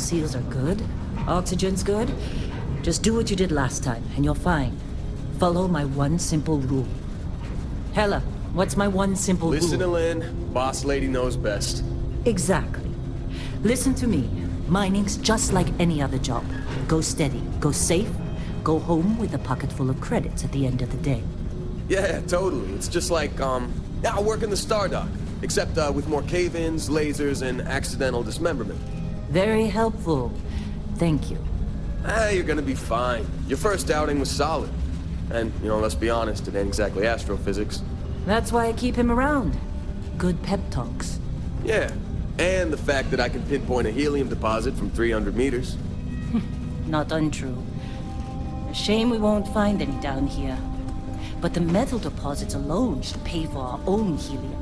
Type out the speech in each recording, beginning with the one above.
seals are good. Oxygen's good. Just do what you did last time, and you're fine. Follow my one simple rule. Hella, what's my one simple rule? Listen to Lynn. Boss lady knows best. Exactly. Listen to me. Mining's just like any other job. Go steady, go safe, go home with a pocket full of credits at the end of the day. Yeah, totally. It's just like, I work in the Star Dock. Except, with more cave-ins, lasers, and accidental dismemberment. Very helpful. Thank you. You're gonna be fine. Your first outing was solid. And, let's be honest, it ain't exactly astrophysics. That's why I keep him around. Good pep talks. Yeah, and the fact that I can pinpoint a helium deposit from 300 meters. Not untrue. A shame we won't find any down here. But the metal deposits alone should pay for our own helium.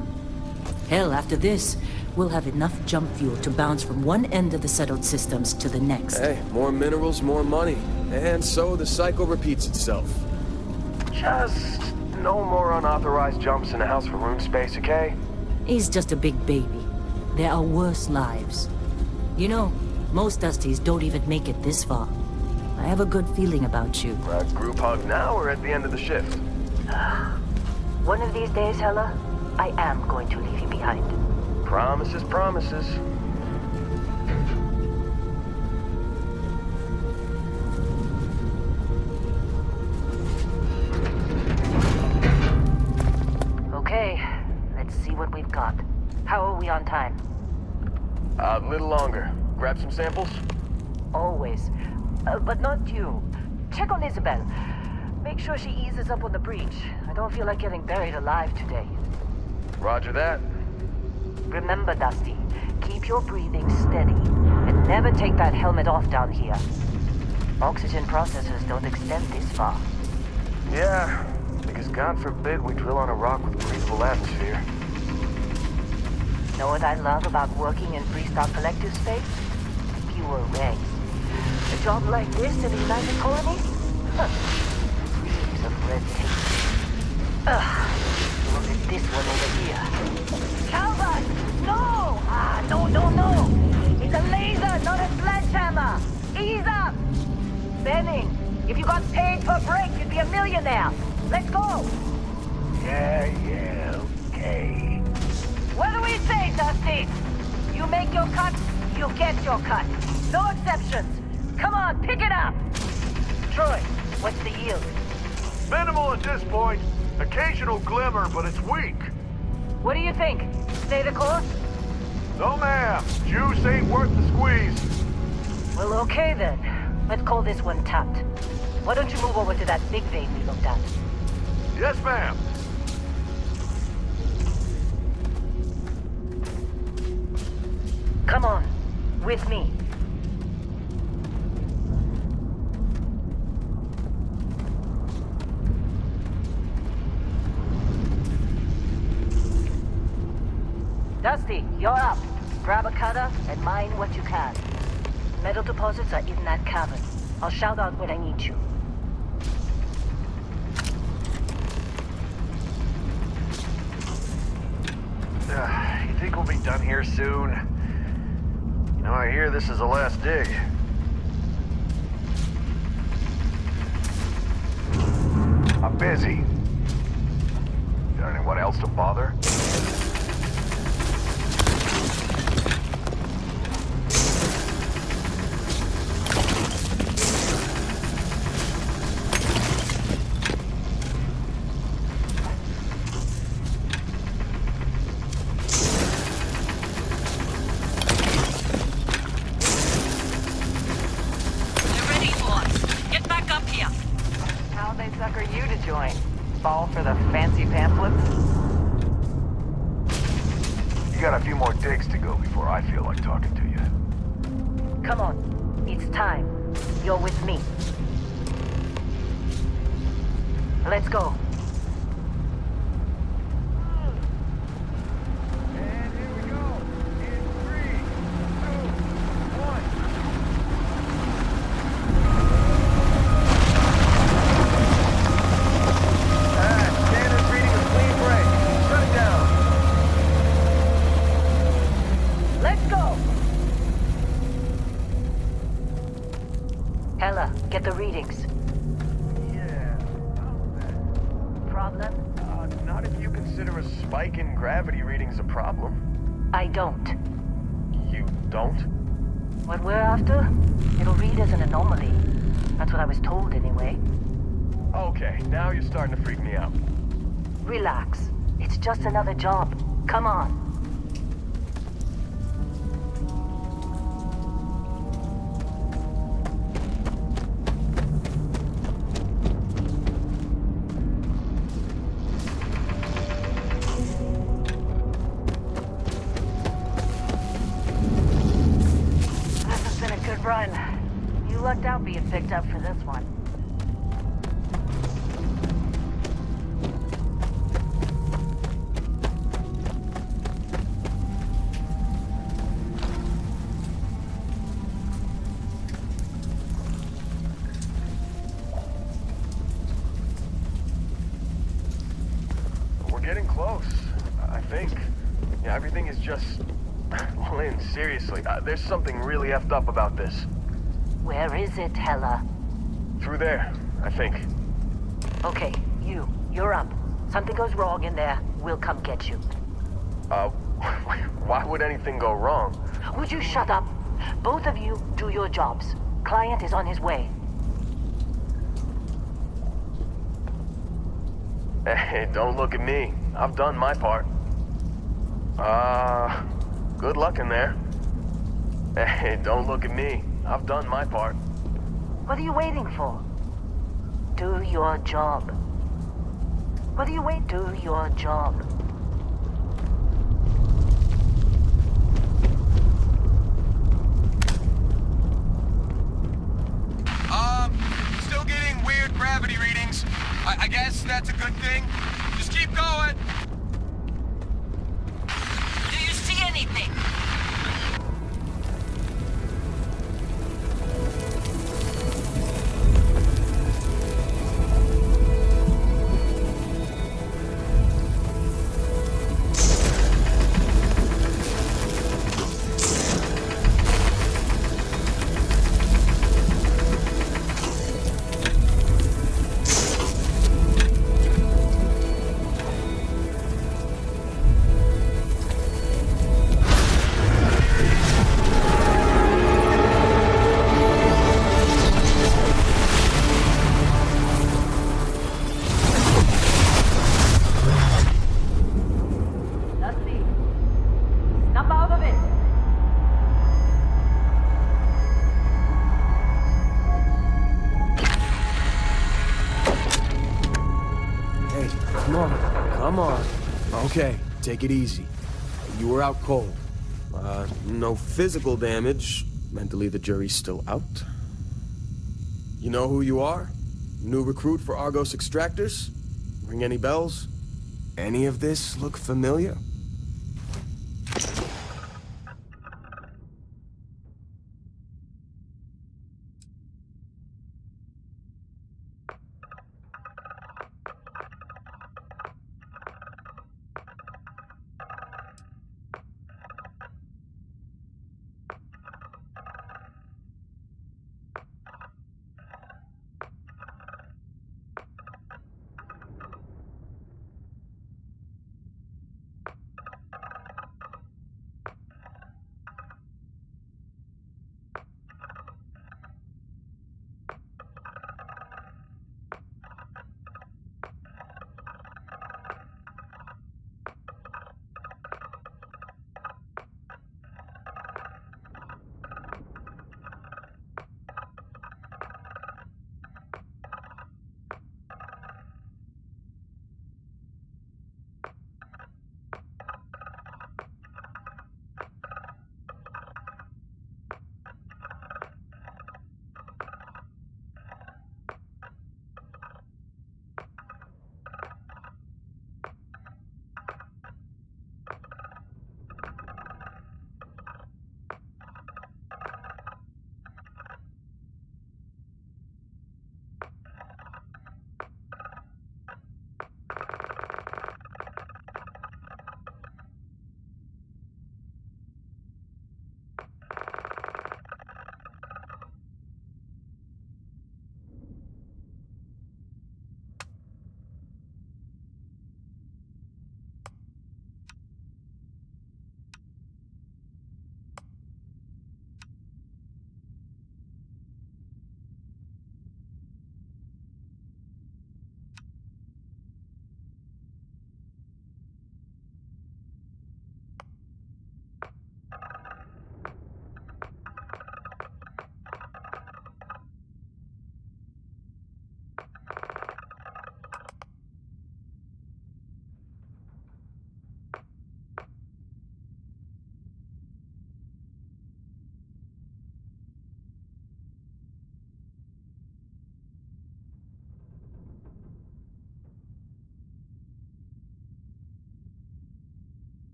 Hell, after this, we'll have enough jump fuel to bounce from one end of the settled systems to the next. Hey, more minerals, more money. And so the cycle repeats itself. Just no more unauthorized jumps in the house for room space, okay? He's just a big baby. There are worse lives. You know, most Dusties don't even make it this far. I have a good feeling about you. Group hug now or at the end of the shift? One of these days, Hella, I am going to leave you behind. Promises, promises. Okay, let's see what we've got. How are we on time? A little longer. Grab some samples? Always. But not you. Check on Isabel. Make sure she eases up on the breach. I don't feel like getting buried alive today. Roger that. Remember, Dusty, keep your breathing steady, and never take that helmet off down here. Oxygen processors don't extend this far. Yeah, because God forbid we drill on a rock with breathable atmosphere. Know what I love about working in Freestar Collective space? Fewer regs. A job like this in the United Colonies? Huh. Heaps of red tape. Look at this one over here. Calvert! No! No! It's a laser, not a sledgehammer! Ease up! Benning, if you got paid per break, you'd be a millionaire. Let's go! Yeah, okay. What do we say, Dusty? You make your cut, you get your cut. No exceptions. Come on, pick it up! Troy, what's the yield? Minimal at this point. Occasional glimmer, but it's weak. What do you think? Stay the course? No, ma'am. Juice ain't worth the squeeze. Well, okay then. Let's call this one tapped. Why don't you move over to that big vein we looked at? Yes, ma'am. Come on, with me. Dusty, you're up. Grab a cutter and mine what you can. Metal deposits are in that cavern. I'll shout out when I need you. You think we'll be done here soon? You know, I hear this is the last dig. I'm busy. Got anyone else to bother? Fall for the fancy pamphlets? You got a few more digs to go before I feel like talking to you. Come on, it's time. You're with me. Let's go. And here we go. In 3, 2, 1. Standard reading a clean break. Shut it down. Let's go! Hella, get the readings. Yeah, how's that? Problem? Not if you consider a spike in gravity readings a problem. I don't. You don't? What we're after, it'll read as an anomaly. That's what I was told anyway. Okay, now you're starting to freak me out. Relax. It's just another job. Come on. This has been a good run. You lucked out being picked up for this one. We're getting close, I think. Yeah, everything is just... Lynn, seriously, there's something really effed up about this. Where is it, Hella? Through there, I think. Okay, you're up. Something goes wrong in there, we'll come get you. Why would anything go wrong? Would you shut up? Both of you do your jobs. Client is on his way. Hey, don't look at me. I've done my part. Good luck in there. Hey, don't look at me. I've done my part. What are you waiting for? Do your job. What do you wait? Do your job. Still getting weird gravity readings. I guess that's a good thing. Just keep going. Do you see anything? Dusty, snap out of it. Hey, come on. Come on. Okay, take it easy. You were out cold. No physical damage. Mentally, the jury's still out. You know who you are? New recruit for Argos Extractors? Ring any bells? Any of this look familiar?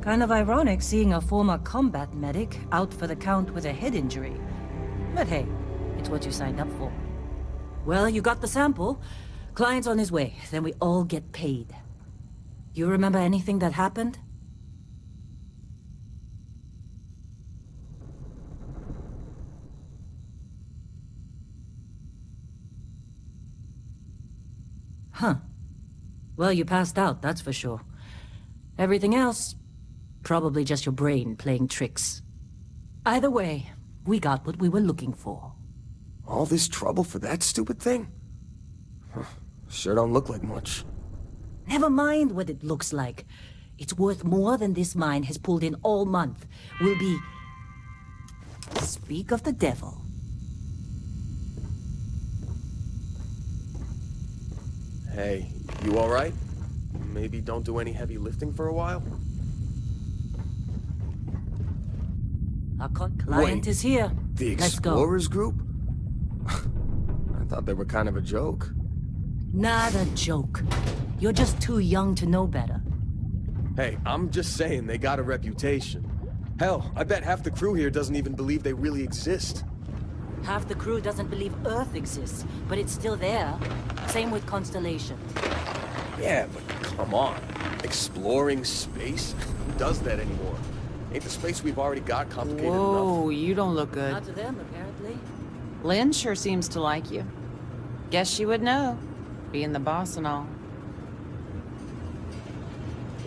Kind of ironic seeing a former combat medic out for the count with a head injury. But hey, it's what you signed up for. Well, you got the sample. Client's on his way, then we all get paid. You remember anything that happened? Huh. Well, you passed out, that's for sure. Everything else, probably just your brain playing tricks. Either way, we got what we were looking for. All this trouble for that stupid thing? Huh. Sure don't look like much. Never mind what it looks like. It's worth more than this mine has pulled in all month. We'll be... Speak of the devil. Hey, you alright? Maybe don't do any heavy lifting for a while? Our client is here. The Let's go. Explorers group? I thought they were kind of a joke. Not a joke. You're just too young to know better. Hey, I'm just saying they got a reputation. Hell, I bet half the crew here doesn't even believe they really exist. Half the crew doesn't believe Earth exists, but it's still there. Same with Constellation. Yeah, but come on. Exploring space? Who does that anymore? Ain't the space we've already got complicated enough? Whoa, you don't look good. Not to them, apparently. Lynn sure seems to like you. Guess she would know, being the boss and all.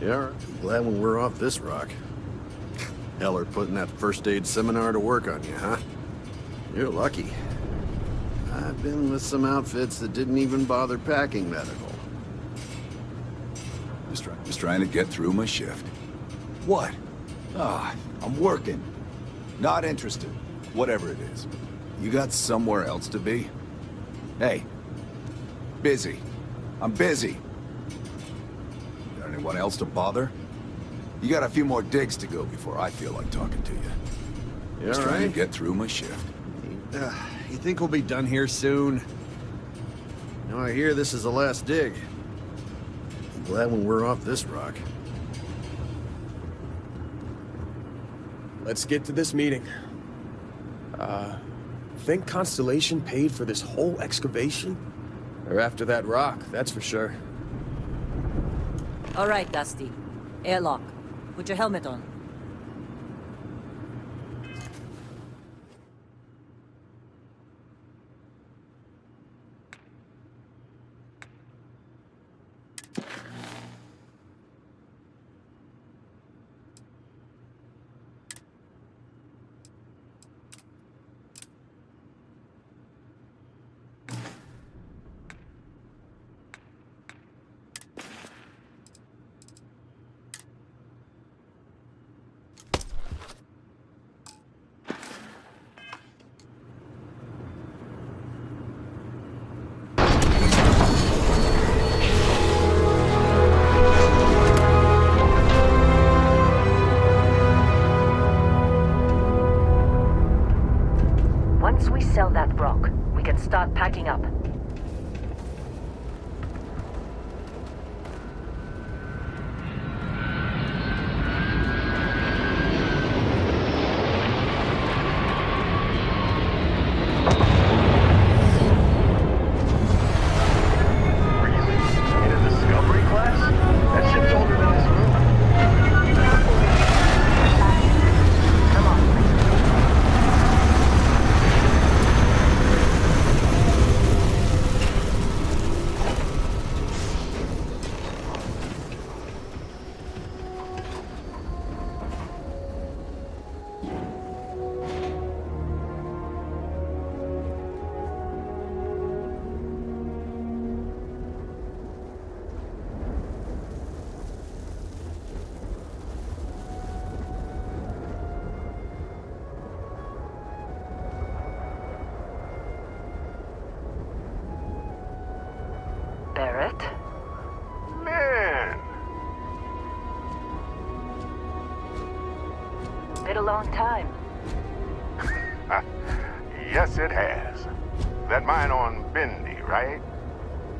Yeah, glad when we're off this rock. Heller putting that first aid seminar to work on you, huh? You're lucky. I've been with some outfits that didn't even bother packing medical. Just trying to get through my shift. What? Ah, I'm working. Not interested. Whatever it is. You got somewhere else to be? Hey. Busy. I'm busy. Got anyone else to bother? You got a few more digs to go before I feel like talking to you. You Just all trying to right? get through my shift. You think we'll be done here soon? Now I hear this is the last dig. I'm glad when we're off this rock. Let's get to this meeting. Think Constellation paid for this whole excavation? Or after that rock, that's for sure. All right, Dusty. Airlock. Put your helmet on. Once we sell that rock, we can start packing up. Really? In a Discovery class? That ship's older than this room. Come on. Barrett? Man! Been a long time. Yes, it has. That mine on Bendy, right?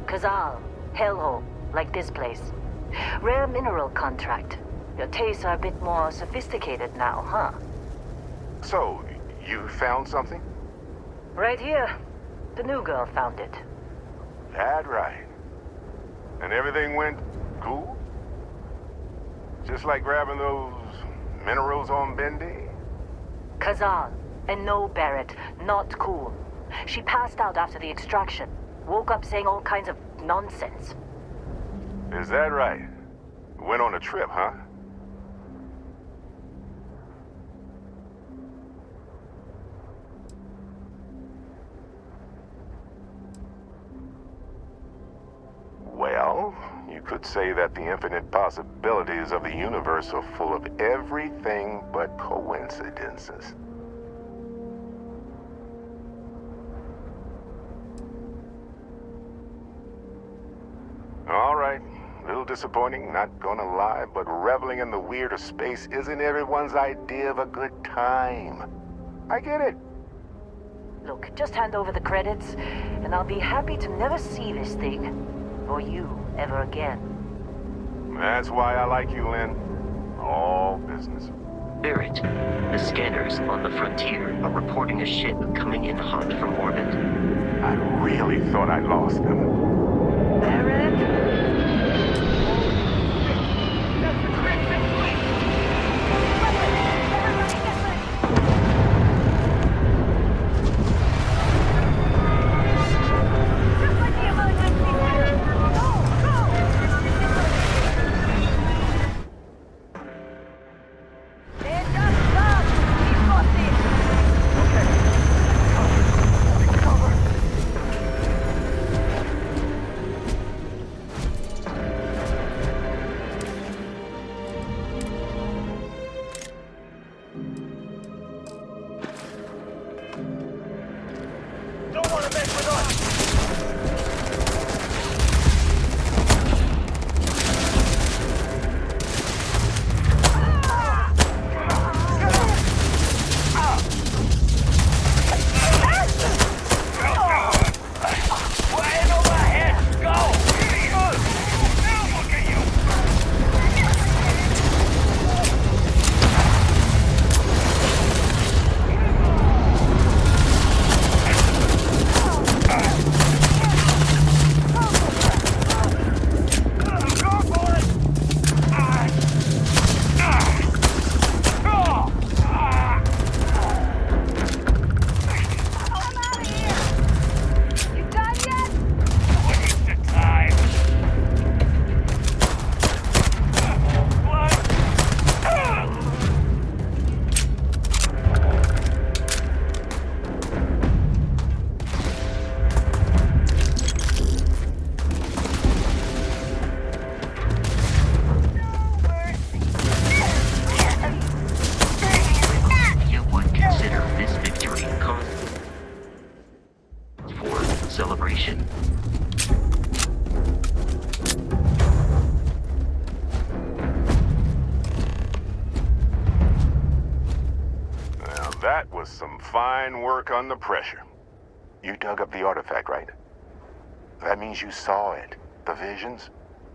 Kazal, hellhole, like this place. Rare mineral contract. Your tastes are a bit more sophisticated now, huh? So, you found something? Right here. The new girl found it. That right. And everything went cool? Just like grabbing those minerals on Bendy? Kazal. And no, Barrett. Not cool. She passed out after the extraction. Woke up saying all kinds of nonsense. Is that right? Went on a trip, huh? Well, you could say that the infinite possibilities of the universe are full of everything but coincidences. All right. A little disappointing, not gonna lie, but reveling in the weird of space isn't everyone's idea of a good time. I get it. Look, just hand over the credits, and I'll be happy to never see this thing, or you, ever again. That's why I like you, Lynn. All business. Barrett, the scanners on the frontier are reporting a ship coming in hot from orbit. I really thought I lost them. Barrett? That's the Crimson Fleet! Everybody get ready! Just like the emergency here! Go! Go! They're just done! We've got this! Okay. Take cover. Don't want to mess with us! Flying overhead! Go! Now look at you! Go for it! I'm out of here! You done yet? Waste of time! You would consider this victory cause for celebration. Now that was some fine work under pressure. You dug up the artifact, right? That means you saw it. The visions?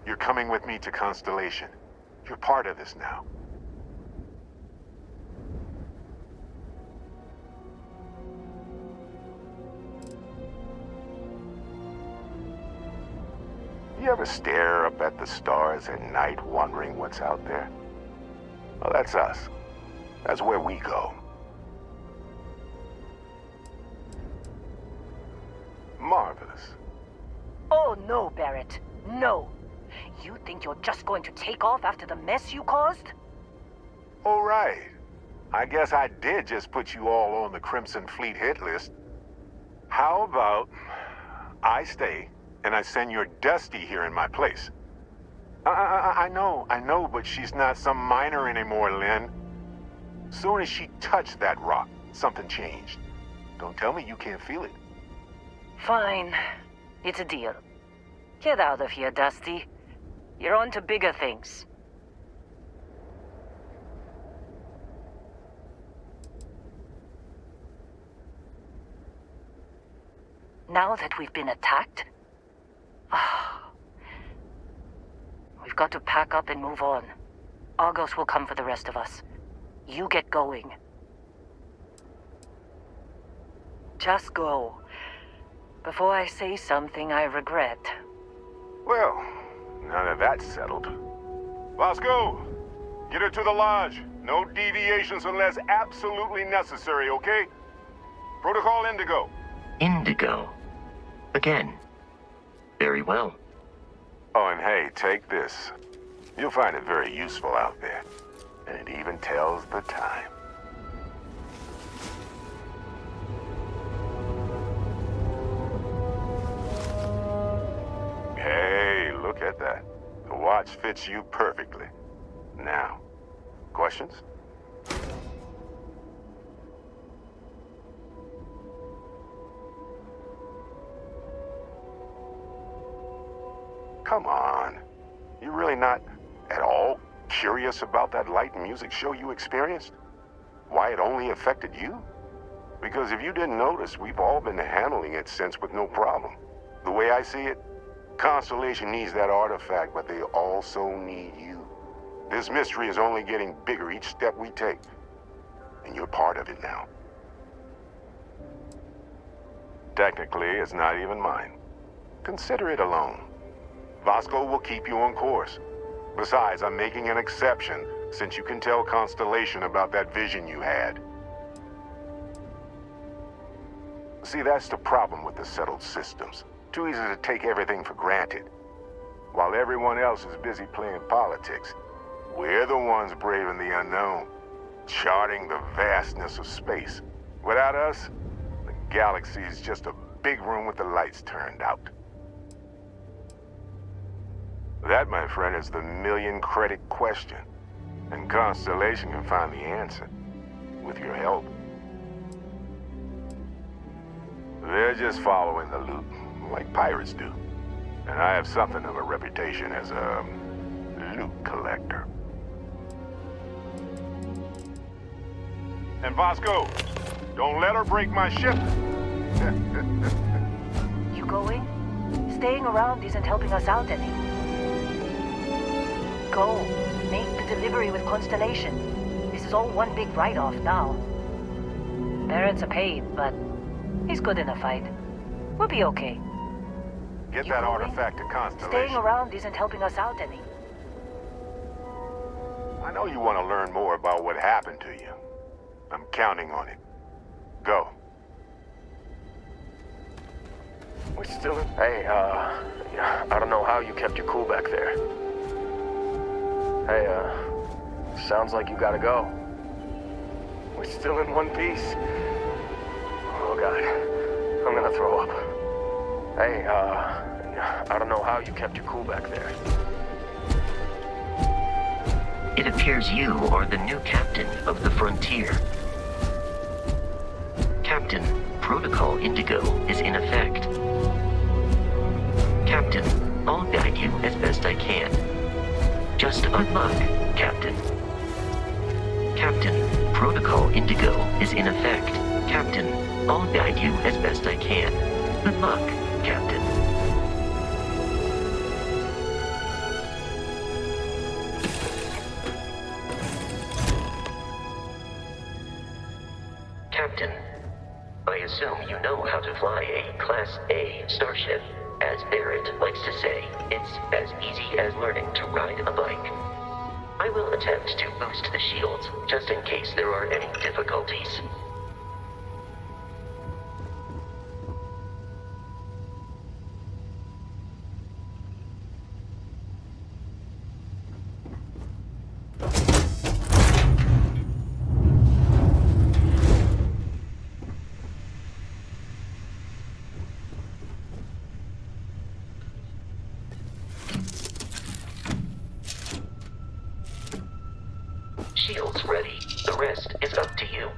You're coming with me to Constellation. You're part of this now. You ever stare up at the stars at night wondering what's out there? Well, that's us. That's where we go. Marvelous. Oh, no, Barrett. No. You think you're just going to take off after the mess you caused? All right. I guess I did just put you all on the Crimson Fleet hit list. How about I stay and I send your Dusty here in my place? I know, but she's not some miner anymore, Lynn. Soon as she touched that rock, something changed. Don't tell me you can't feel it. Fine. It's a deal. Get out of here, Dusty. You're on to bigger things. Now that we've been attacked, we've got to pack up and move on. Argos will come for the rest of us. You get going. Just go. Before I say something I regret. Well, now that that's settled. Vasco, get her to the lodge. No deviations unless absolutely necessary, okay? Protocol Indigo. Indigo. Again. Very well. Oh, and hey, take this. You'll find it very useful out there. And it even tells the time. Hey, look at that. The watch fits you perfectly. Now, questions? Come on. You really not at all curious about that light and music show you experienced? Why it only affected you? Because if you didn't notice, we've all been handling it since with no problem. The way I see it, Constellation needs that artifact, but they also need you. This mystery is only getting bigger each step we take. And you're part of it now. Technically, it's not even mine. Consider it a loan. Vasco will keep you on course. Besides, I'm making an exception, since you can tell Constellation about that vision you had. See, that's the problem with the settled systems. Too easy to take everything for granted. While everyone else is busy playing politics, we're the ones braving the unknown, charting the vastness of space. Without us, the galaxy is just a big room with the lights turned out. That, my friend, is the million-credit question. And Constellation can find the answer, with your help. They're just following the loot, like pirates do. And I have something of a reputation as a loot collector. And Vasco, don't let her break my ship. You going? Staying around isn't helping us out any. Go. Make the delivery with Constellation. This is all one big write-off now. Barrett's a pain, but he's good in a fight. We'll be okay. Get You that going? artifact to Constellation. Staying around isn't helping us out any. I know you want to learn more about what happened to you. I'm counting on it. Go. We're still in... Hey, yeah, I don't know how you kept your cool back there. Hey, sounds like you gotta go. We're still in one piece. Oh, God. I'm gonna throw up. Hey, yeah, I don't know how you kept your cool back there. It appears you are the new captain of the Frontier. Captain, Protocol Indigo is in effect. Captain, I'll guide you as best I can. Just unlock, Captain. Captain, Protocol Indigo is in effect. Captain, I'll guide you as best I can. Good luck, Captain. Captain, I assume you know how to fly a Class A starship. As Barrett likes to say, it's as easy as learning to ride a bike. I will attempt to boost the shields, just in case there are any difficulties. Shields ready. The rest is up to you.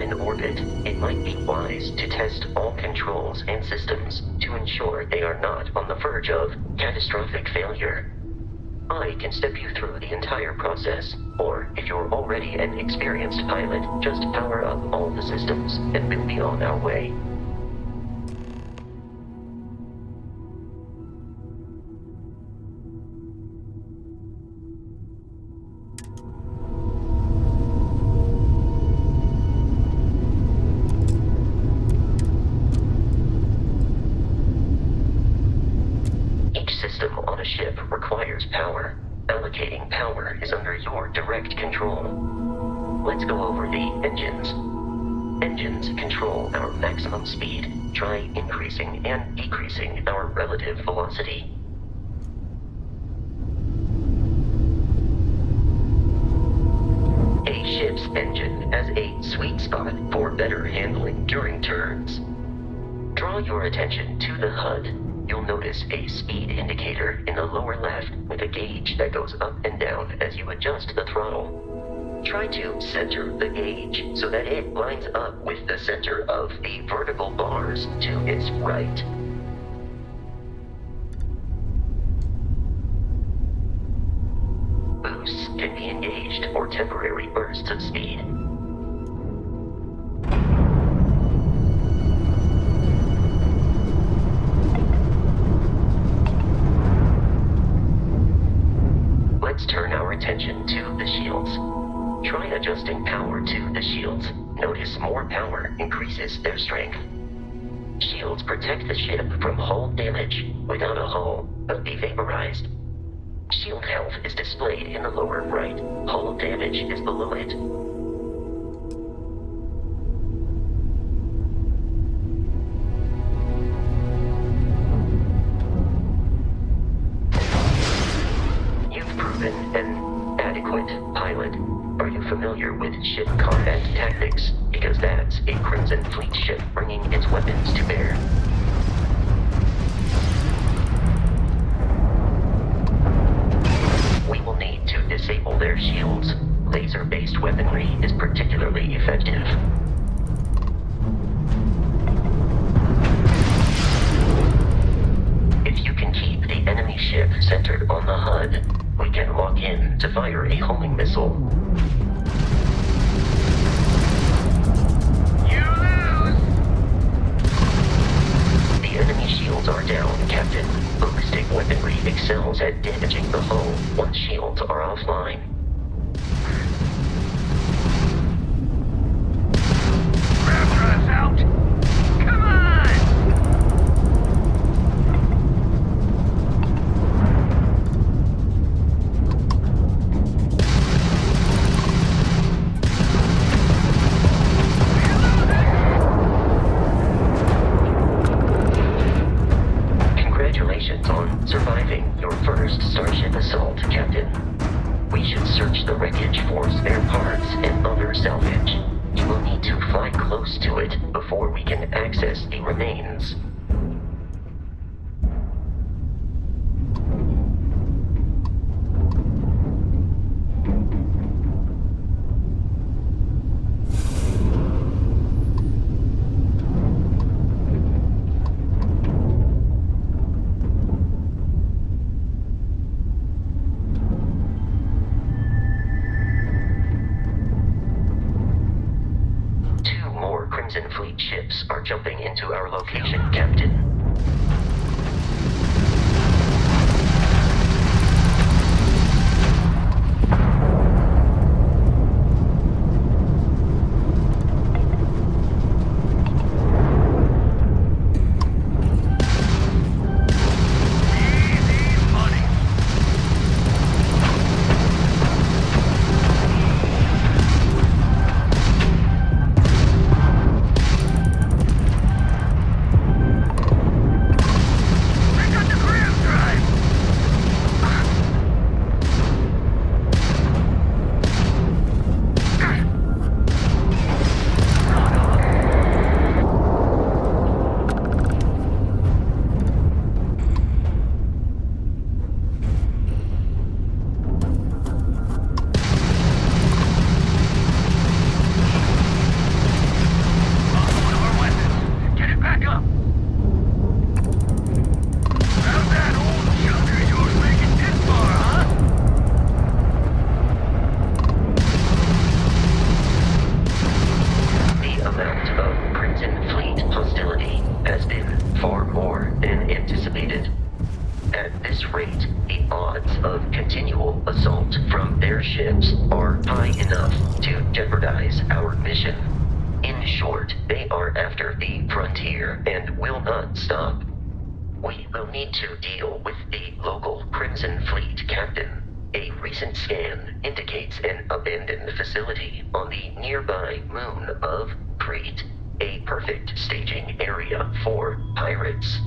in orbit, it might be wise to test all controls and systems to ensure they are not on the verge of catastrophic failure. I can step you through the entire process, or if you're already an experienced pilot, just power up all the systems and we'll be on our way. Each system on a ship requires power. Allocating power is under your direct control. Let's go over the engines. Engines control our maximum speed. Try increasing and decreasing our relative velocity. A ship's engine has a sweet spot for better handling during turns. Draw your attention to the HUD. You'll notice a speed indicator in the lower left with a gauge that goes up and down as you adjust the throttle. Try to center the gauge so that it lines up with the center of the vertical bars to its right. Boosts can be engaged for temporary bursts of speed. Let's turn our attention to the shields. Try adjusting power to the shields. Notice more power increases their strength. Shields protect the ship from hull damage. Without a hull, it'll be vaporized. Shield health is displayed in the lower right. Hull damage is below it. You've proven an adequate pilot. Are you familiar with ship combat tactics? Because that's a Crimson Fleet ship bringing its weapons to bear. We will need to disable their shields. Laser-based weaponry is particularly effective. If you can keep the enemy ship centered on the HUD, we can lock in to fire a homing missile. You lose! The enemy shields are down, Captain. Ballistic weaponry excels at damaging the hull once shields are offline. Raptor's out! Come on! Congratulations on surviving your first Starship assault, Captain. We should search the wreckage for spare parts and other salvage. You will need to fly close to it before we can access the remains. Two more Crimson Fleet ships are jumping into our location, Captain. Easy money! ships are high enough to jeopardize our mission. In short, they are after the frontier and will not stop. We will need to deal with the local Crimson Fleet captain. A recent scan indicates an abandoned facility on the nearby moon of Crete, a perfect staging area for pirates.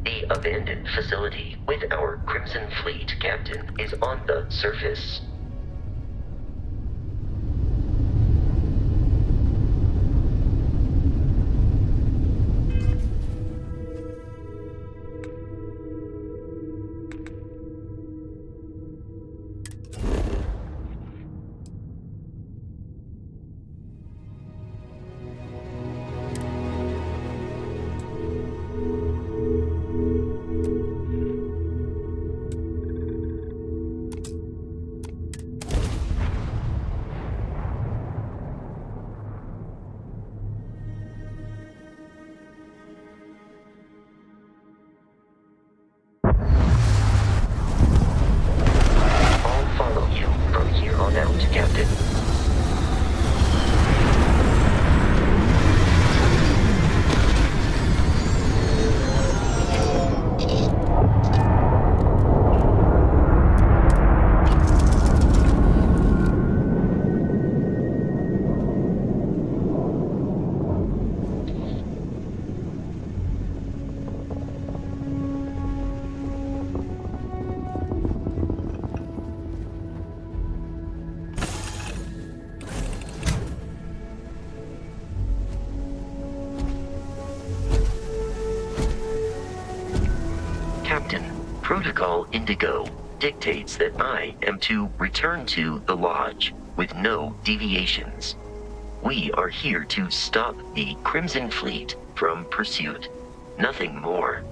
The abandoned facility with our Crimson Fleet captain is on the surface. I'll follow you from here on out, Captain. Captain, Protocol Indigo dictates that I am to return to the Lodge with no deviations. We are here to stop the Crimson Fleet from pursuit. Nothing more.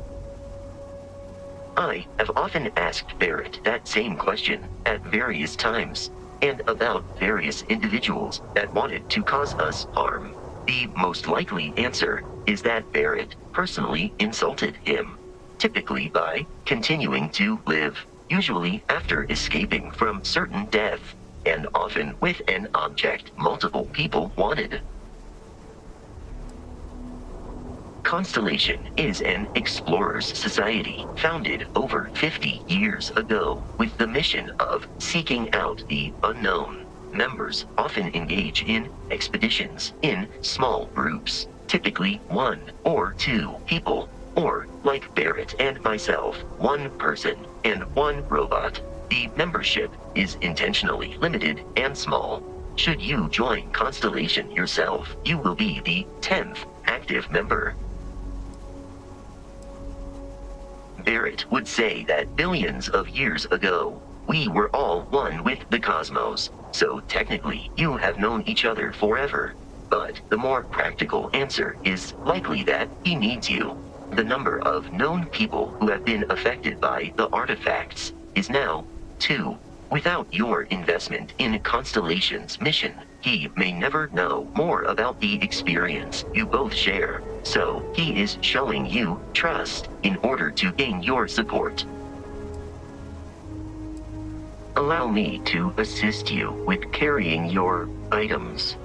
I have often asked Barrett that same question at various times, and about various individuals that wanted to cause us harm. The most likely answer is that Barrett personally insulted him, typically by continuing to live, usually after escaping from certain death, and often with an object multiple people wanted. Constellation is an explorers society founded over 50 years ago with the mission of seeking out the unknown. Members often engage in expeditions in small groups, typically 1 or 2 people, or, like Barrett and myself, 1 person and 1 robot. The membership is intentionally limited and small. Should you join Constellation yourself, you will be the 10th active member. Barrett would say that billions of years ago, we were all one with the cosmos, so technically you have known each other forever. But the more practical answer is likely that he needs you. The number of known people who have been affected by the artifacts is now 2. Without your investment in Constellation's mission, he may never know more about the experience you both share. So he is showing you trust in order to gain your support. Allow me to assist you with carrying your items.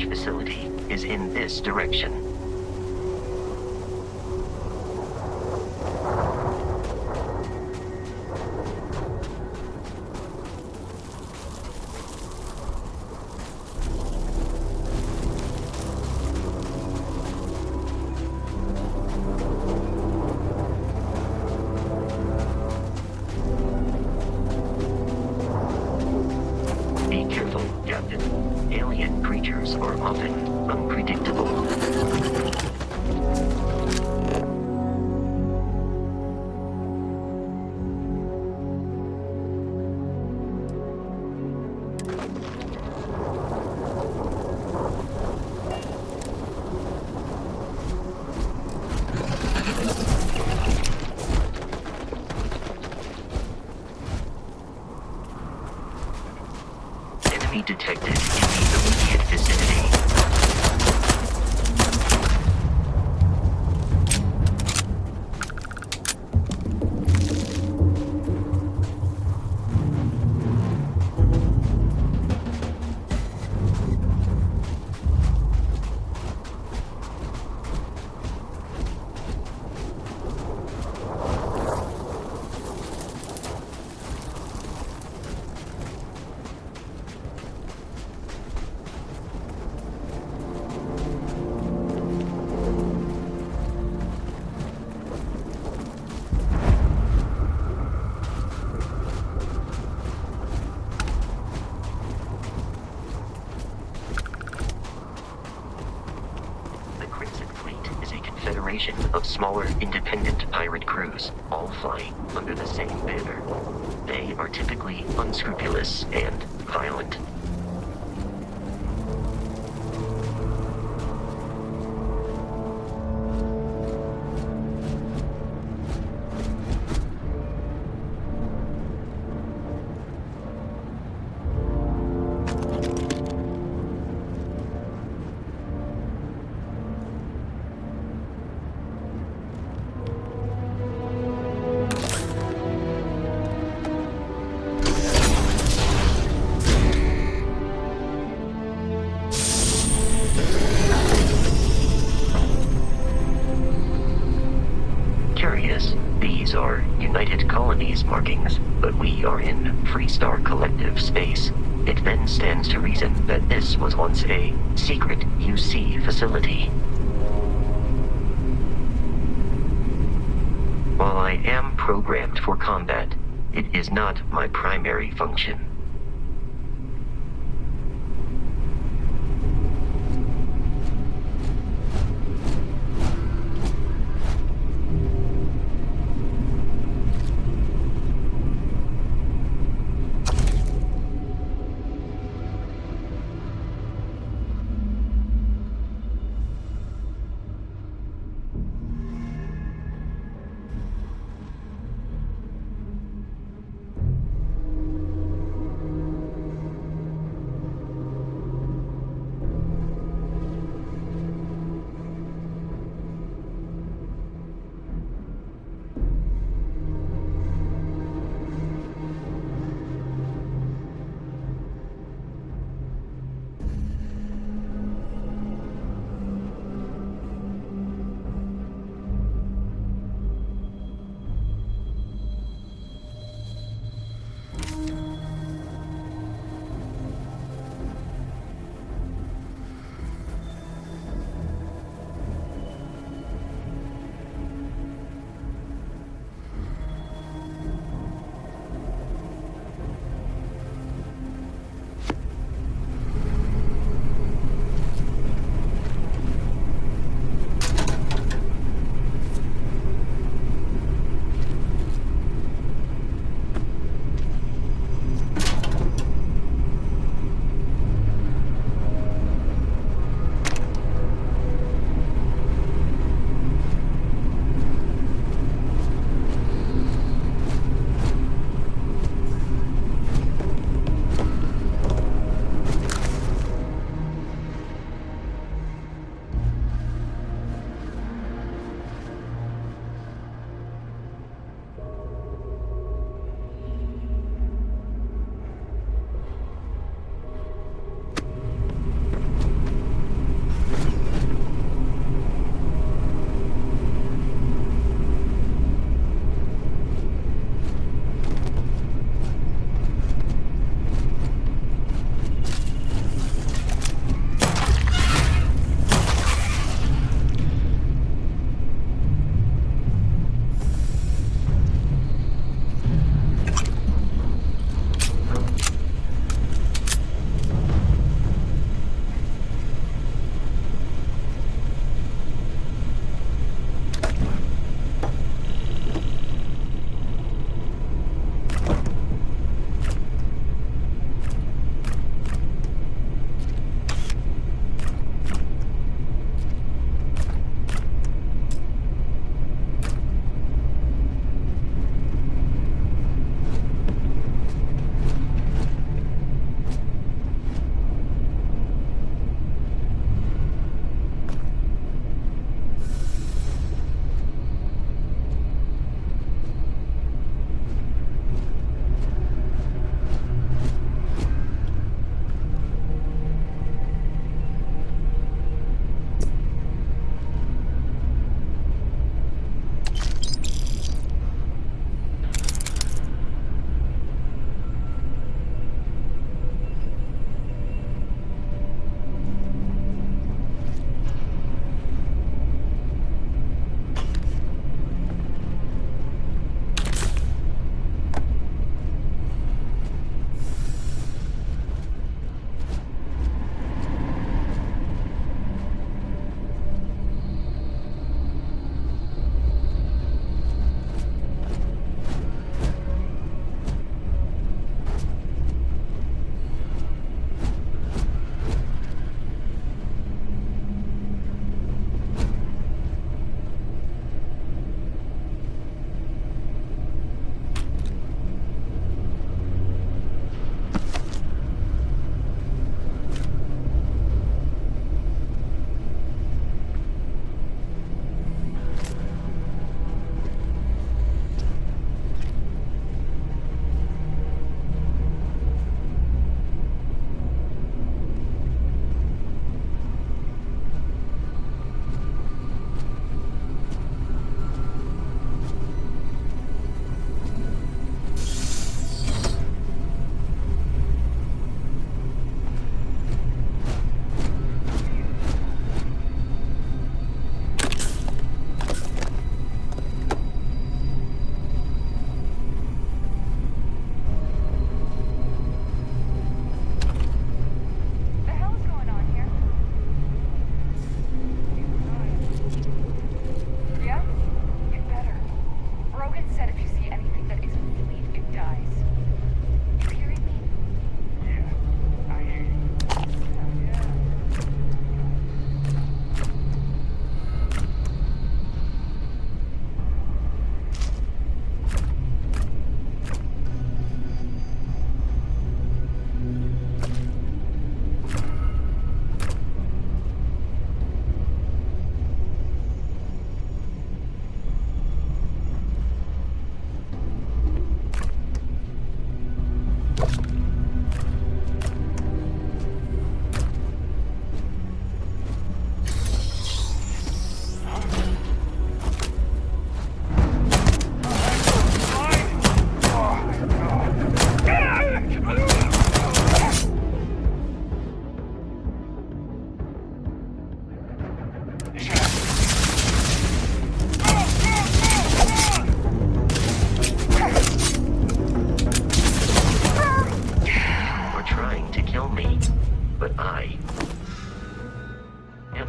Facility is in this direction. Be careful, Captain. Alien creatures are often unpredictable. Enemy detected in the immediate vicinity. conglomeration of smaller, independent pirate crews, all flying under the same banner. They are typically unscrupulous and violent. Curious, these are United Colonies markings, but we are in Freestar Collective space. It then stands to reason that this was once a secret UC facility. While I am programmed for combat, it is not my primary function.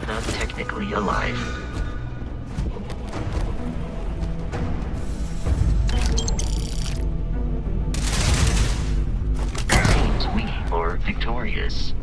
not technically alive. Seems we are victorious.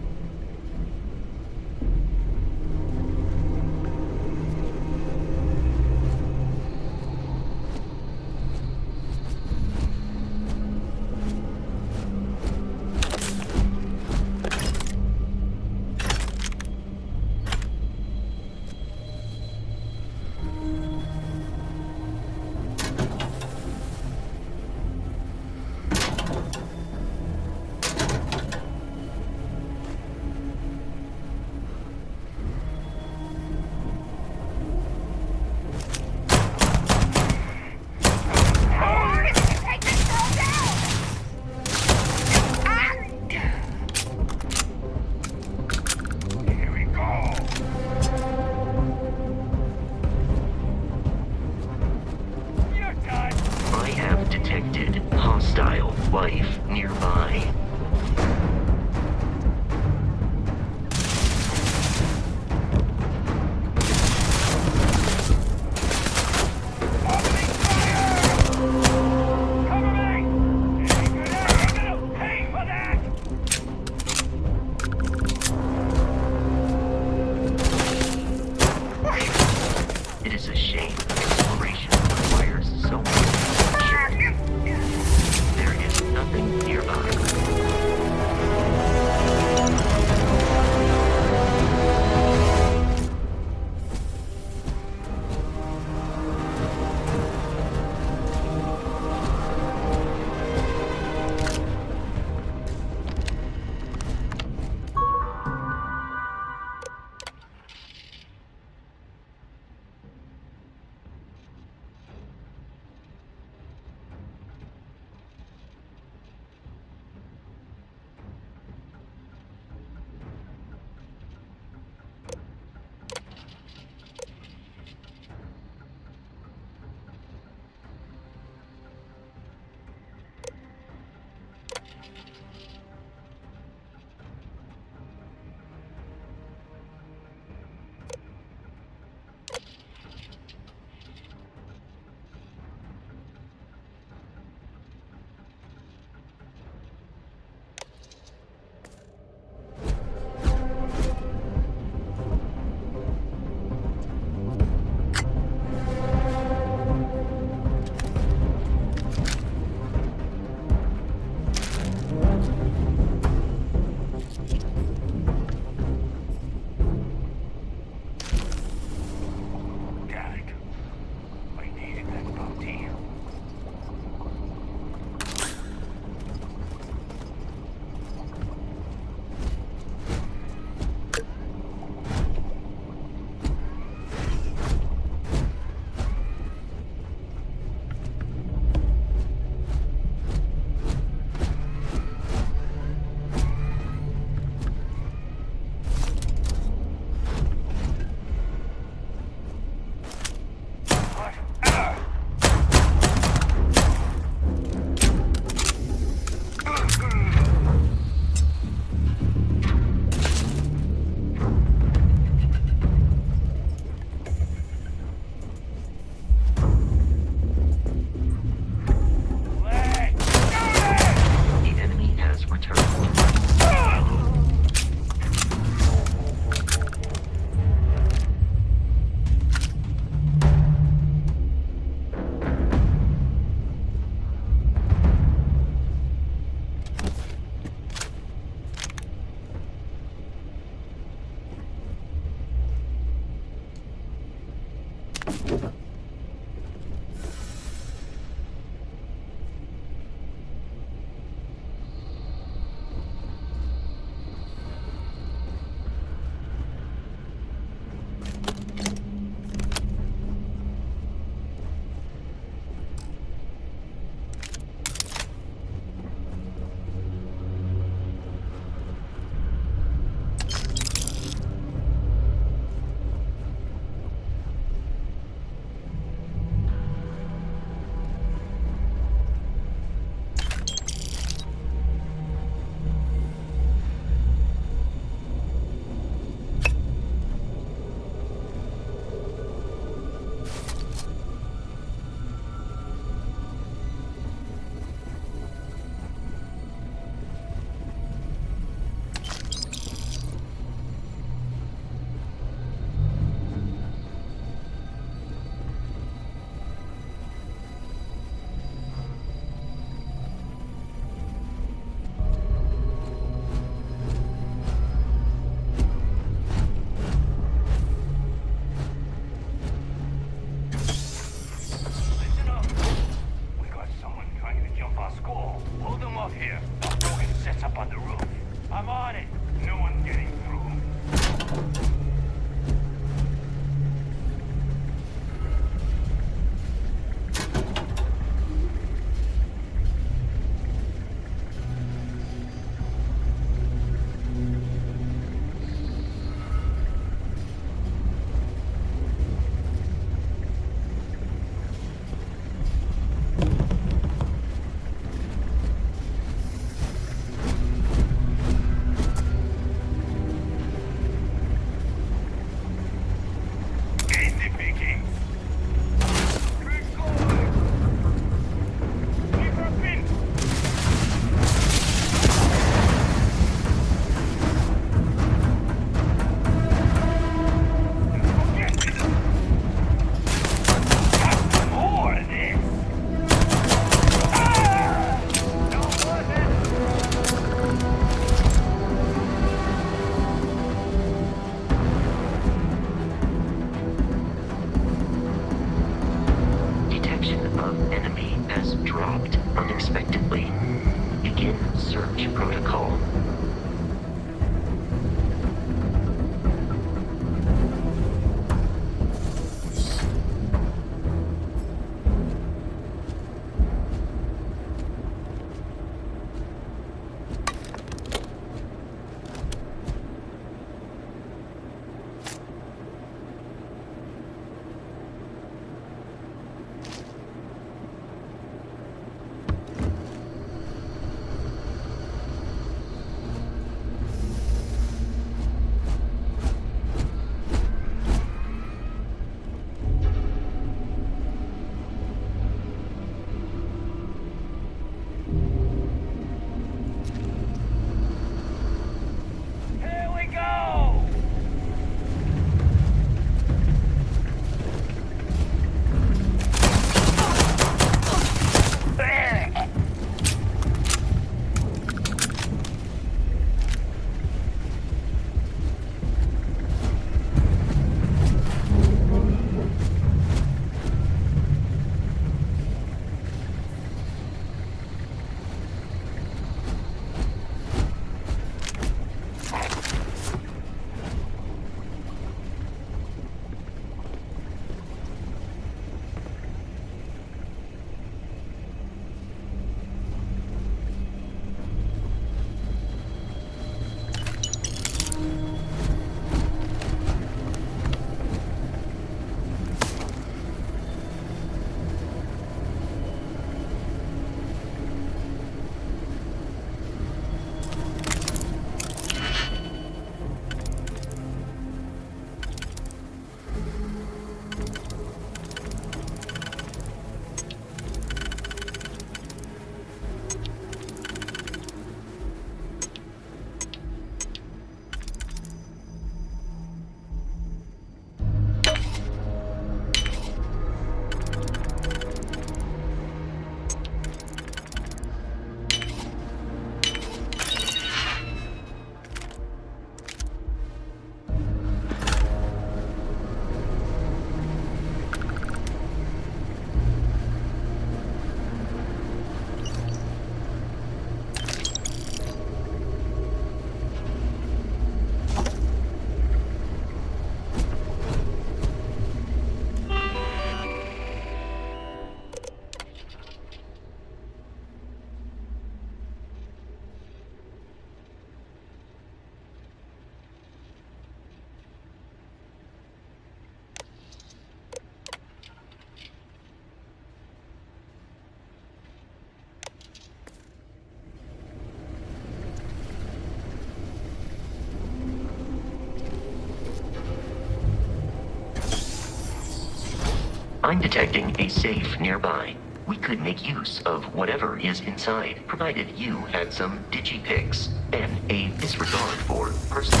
I'm detecting a safe nearby. We could make use of whatever is inside, provided you had some digipics and a disregard for personal.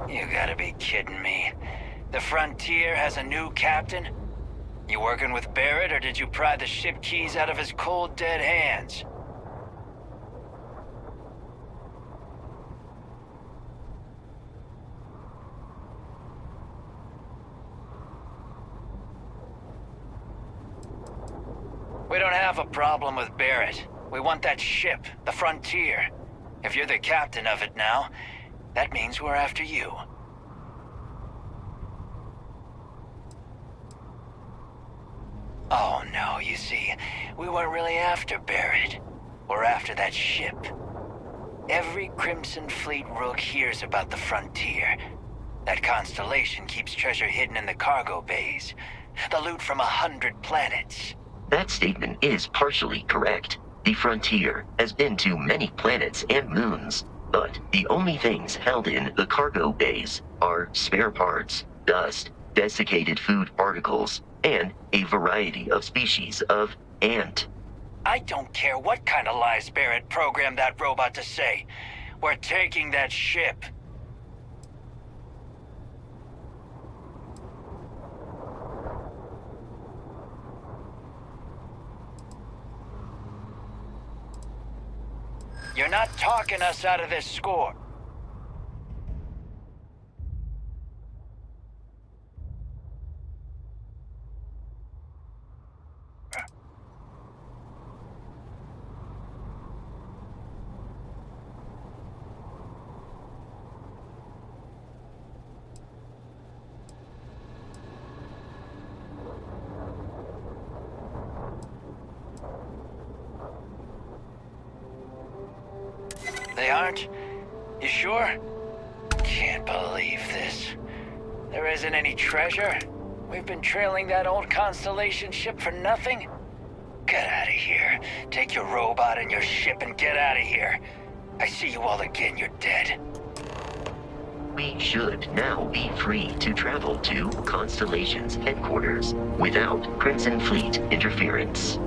You gotta be kidding me. The Frontier has a new captain? You working with Barrett, or did you pry the ship keys out of his cold, dead hands? We don't have a problem with Barrett. We want that ship, the Frontier. If you're the captain of it now, that means we're after you. Oh no, you see, we weren't really after Barrett. We're after that ship. Every Crimson Fleet rook hears about the Frontier. That constellation keeps treasure hidden in the cargo bays. The loot from 100 planets. That statement is partially correct. The Frontier has been to many planets and moons, but the only things held in the cargo bays are spare parts, dust, desiccated food particles, and a variety of species of ant. I don't care what kind of lies Barrett programmed that robot to say. We're taking that ship. You're not talking us out of this score. They aren't? You sure? Can't believe this. There isn't any treasure? We've been trailing that old Constellation ship for nothing? Get out of here. Take your robot and your ship and get out of here. I see you all again, you're dead. We should now be free to travel to Constellation's headquarters without Crimson Fleet interference.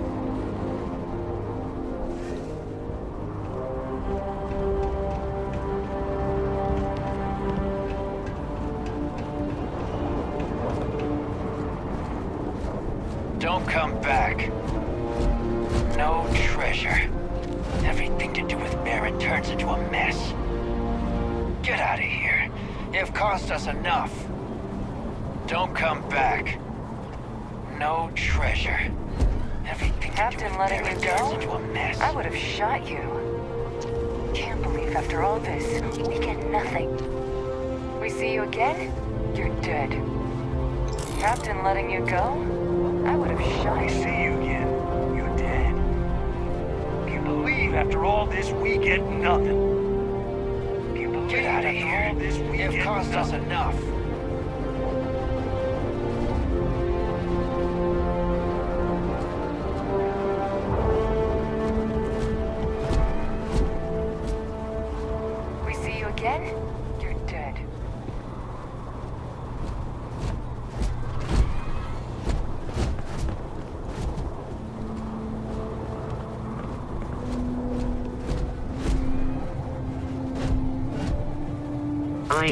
Don't come back. No treasure. Everything to do with Barrett turns into a mess. Get out of here. You've cost us enough. Don't come back. No treasure. Everything Captain letting you turns into go? a mess. I would have shot you. Can't believe after all this, we get nothing. We see you again, you're dead. Captain letting you go? I would have shot you. See you again. You're dead. Can't believe after all this we get nothing. Can't believe get out of here. You've cost us enough.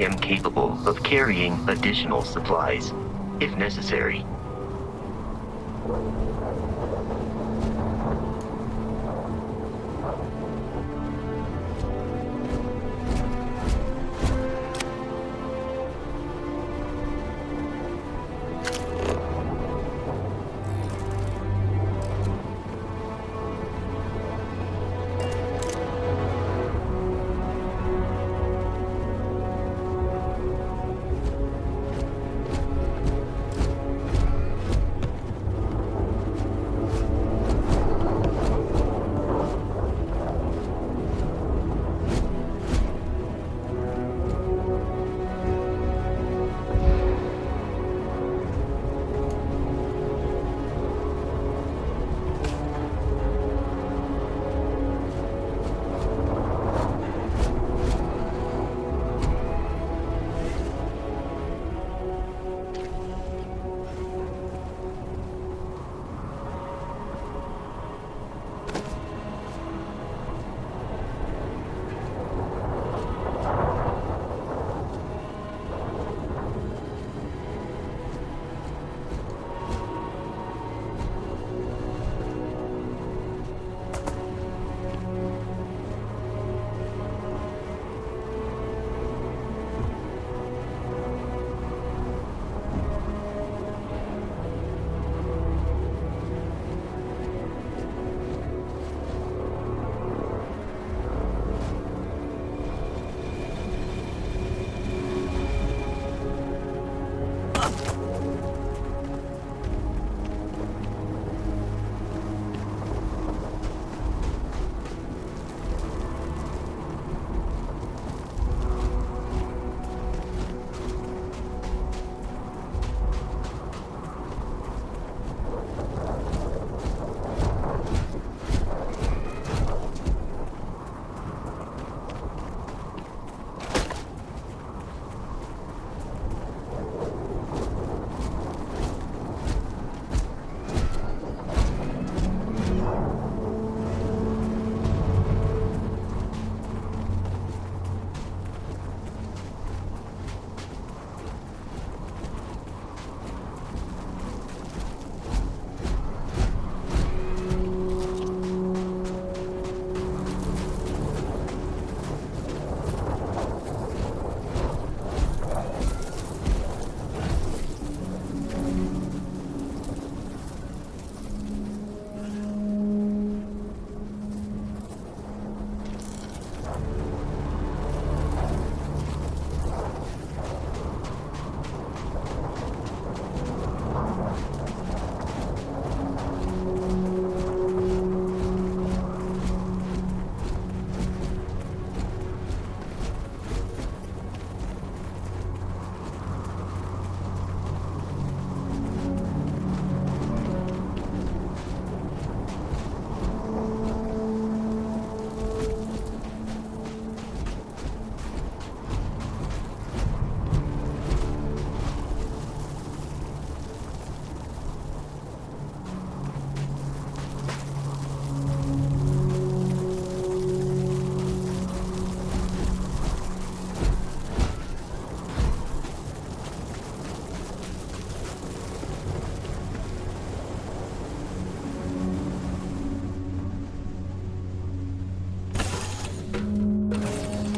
am capable of carrying additional supplies, if necessary.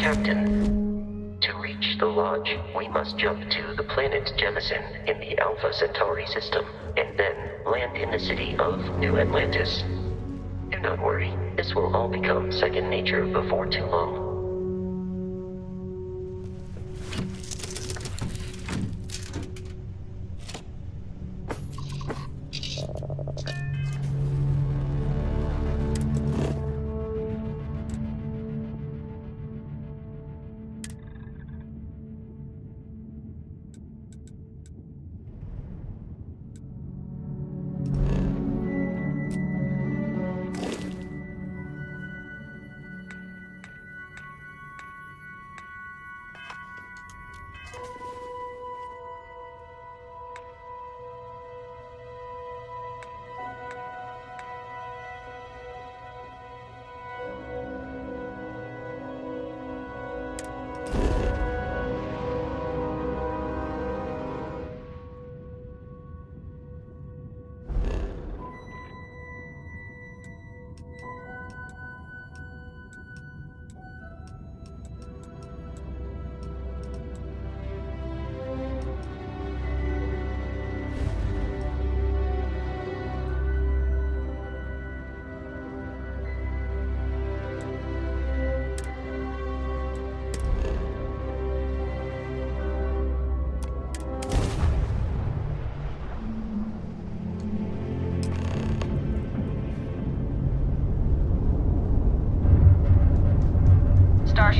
Captain, to reach the Lodge, we must jump to the planet Jemison in the Alpha Centauri system, and then land in the city of New Atlantis. Do not worry, this will all become second nature before too long.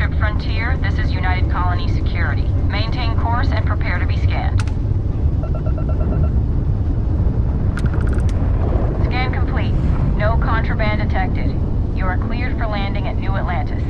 Starship Frontier, this is United Colony Security. Maintain course and prepare to be scanned. Scan complete. No contraband detected. You are cleared for landing at New Atlantis.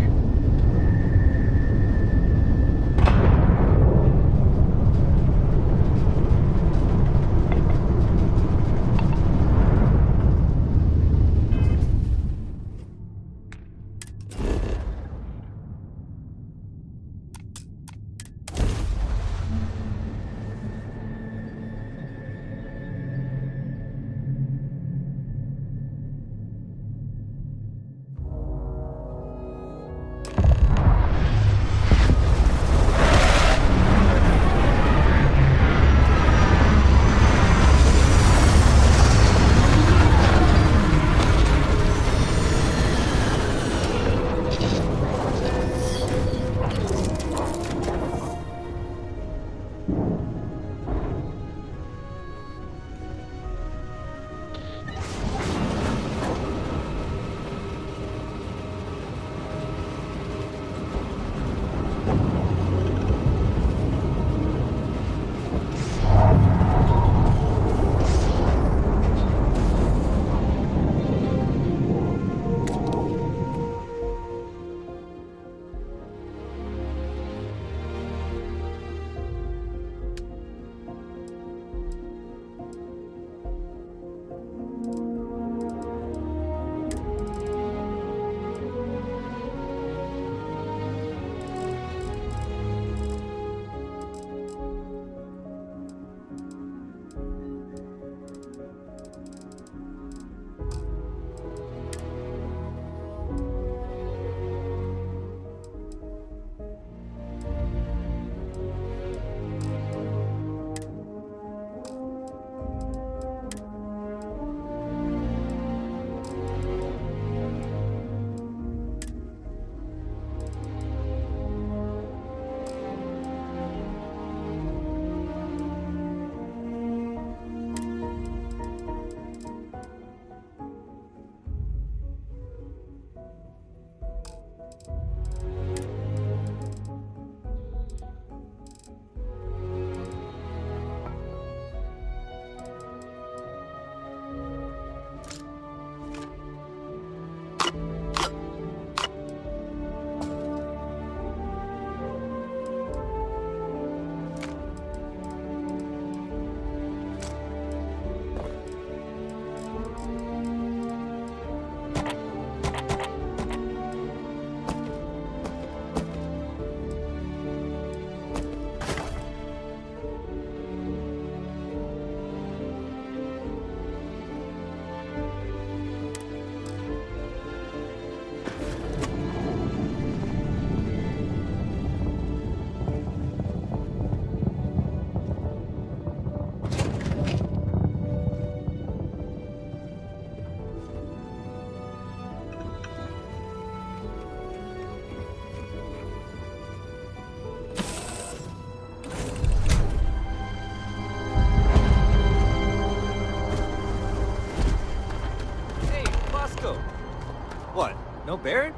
What? No Barrett?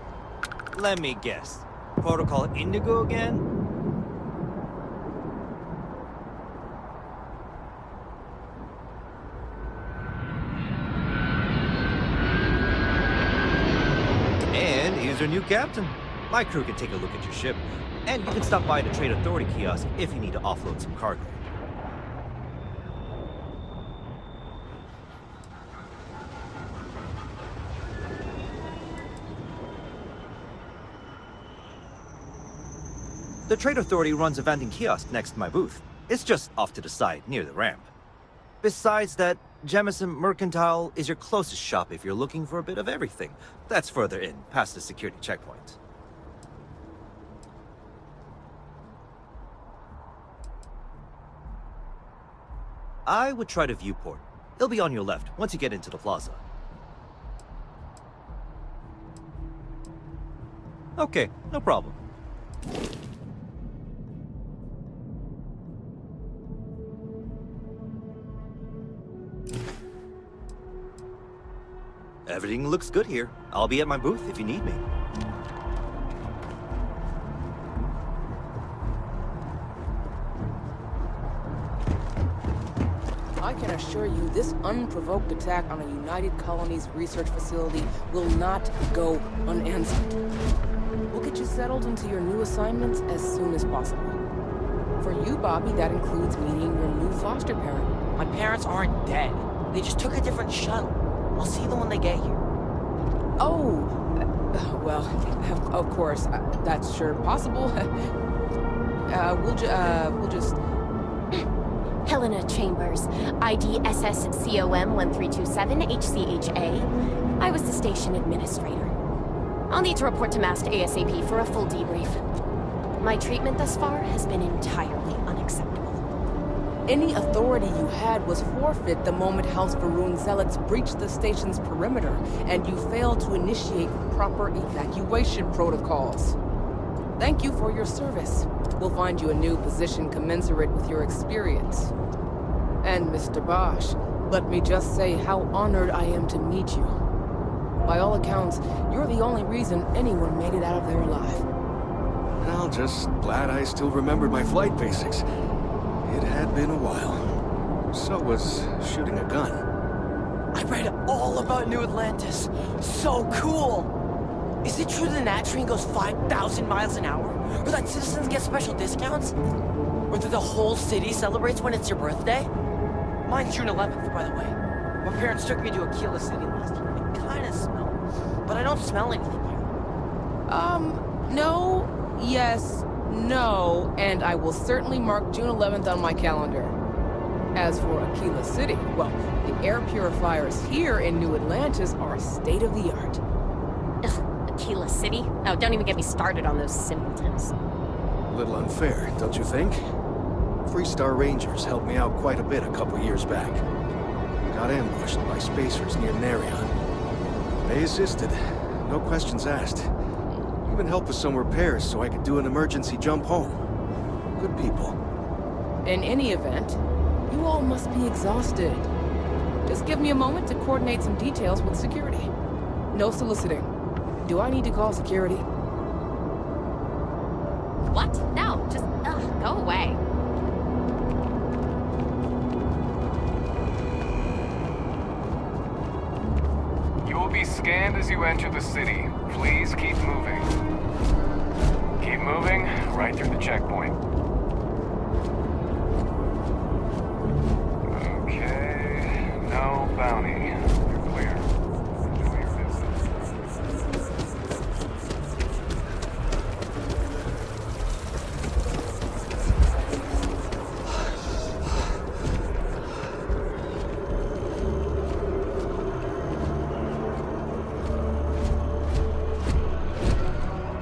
Let me guess. Protocol Indigo again? And here's your new captain. My crew can take a look at your ship. And you can stop by the Trade Authority kiosk if you need to offload some cargo. The Trade Authority runs a vending kiosk next to my booth. It's just off to the side, near the ramp. Besides that, Jemison Mercantile is your closest shop if you're looking for a bit of everything. That's further in, past the security checkpoint. I would try the viewport. It'll be on your left, once you get into the plaza. Okay, no problem. Everything looks good here. I'll be at my booth if you need me. I can assure you this unprovoked attack on a United Colonies research facility will not go unanswered. We'll get you settled into your new assignments as soon as possible. For you, Bobby, that includes meeting your new foster parent. My parents aren't dead. They just took a different shuttle. I'll see them when they get here. Oh, well, of course, that's sure possible. We'll just... Helena Chambers, ID SSCOM 1327 HCHA. I was the station administrator. I'll need to report to Mast ASAP for a full debrief. My treatment thus far has been entirely unacceptable. Any authority you had was forfeit the moment House Varun zealots breached the station's perimeter, and you failed to initiate proper evacuation protocols. Thank you for your service. We'll find you a new position commensurate with your experience. And Mr. Bosch, let me just say how honored I am to meet you. By all accounts, you're the only reason anyone made it out of there alive. Well, just glad I still remembered my flight basics. It had been a while. So was shooting a gun. I read all about New Atlantis. So cool! Is it true the Nat train goes 5,000 miles an hour? Or that citizens get special discounts? Or that the whole city celebrates when it's your birthday? Mine's June 11th, by the way. My parents took me to Aquila City last year. It kinda smelled, but I don't smell anything here. No, yes, no, and I will certainly mark June 11th on my calendar. As for Aquila City, well, the air purifiers here in New Atlantis are state-of-the-art. Ugh, Aquila City? Oh, don't even get me started on those simpletons. A little unfair, don't you think? Freestar Rangers helped me out quite a bit a couple years back. Got ambushed by spacers near Narion. They assisted, no questions asked. Even helped with some repairs so I could do an emergency jump home. Good people. In any event, you all must be exhausted. Just give me a moment to coordinate some details with security. No soliciting. Do I need to call security? What? No, just, go away. You will be scanned as you enter the city. Please keep moving. Keep moving, right through the checkpoint. Okay, no bounty. You're clear. Enjoy your visit.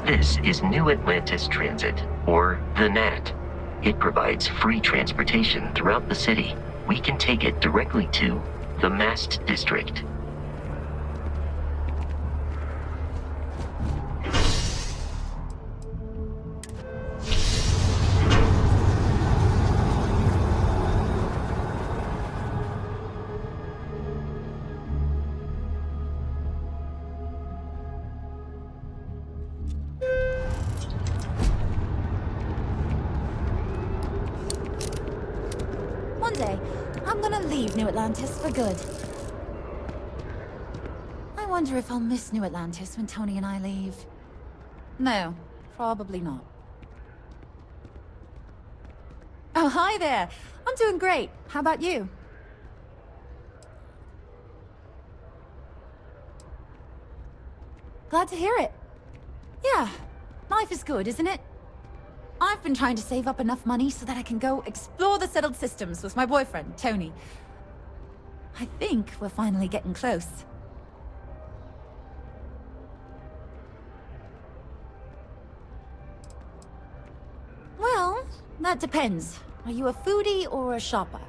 This is New Atlantis Transit, or the NAT. It provides free transportation throughout the city. We can take it directly to the Mast District. One day, I'm gonna leave New Atlantis for good. I wonder if I'll miss New Atlantis when Tony and I leave. No, probably not. Oh, hi there! I'm doing great. How about you? Glad to hear it. Yeah, life is good, isn't it? I've been trying to save up enough money so that I can go explore the settled systems with my boyfriend, Tony. I think we're finally getting close. Well, that depends. Are you a foodie or a shopper?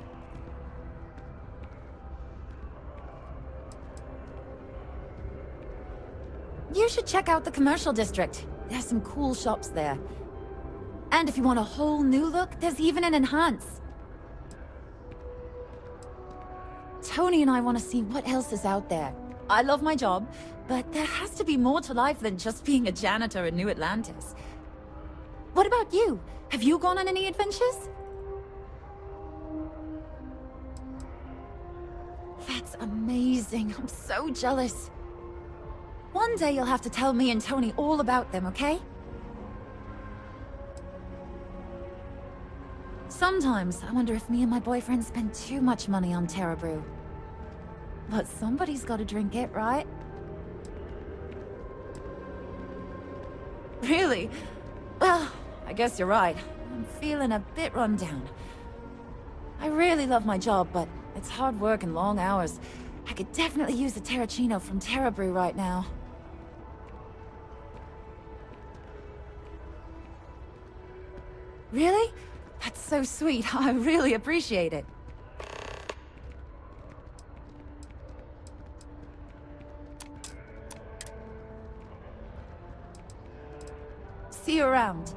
You should check out the commercial district. There's some cool shops there. And if you want a whole new look, there's even an enhance. Tony and I want to see what else is out there. I love my job, but there has to be more to life than just being a janitor in New Atlantis. What about you? Have you gone on any adventures? amazing. I'm so jealous. One day you'll have to tell me and Tony all about them, okay? Sometimes I wonder if me and my boyfriend spend too much money on Terra Brew. But somebody's gotta drink it, right? Really? Well, I guess you're right. I'm feeling a bit run down. I really love my job, but it's hard work and long hours. I could definitely use a Terracino from Terra Brew right now. Really? That's so sweet. I really appreciate it. See you around.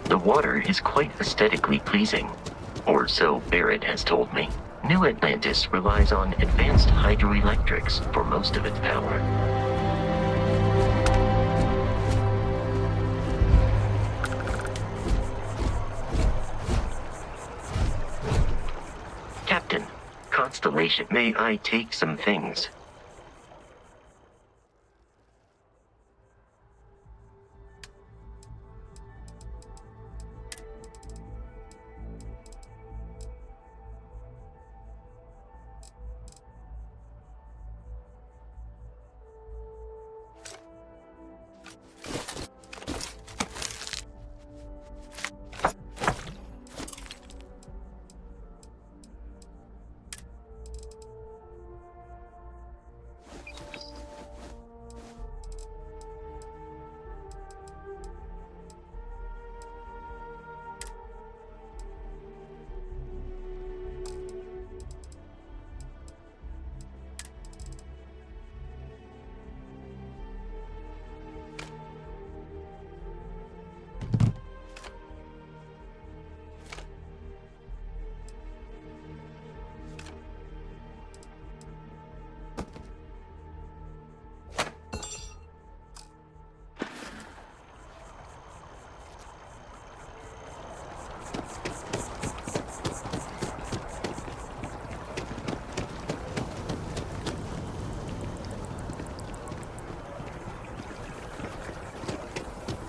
The water is quite aesthetically pleasing, or so Barrett has told me. New Atlantis relies on advanced hydroelectrics for most of its power. Captain, Constellation, may I take some things?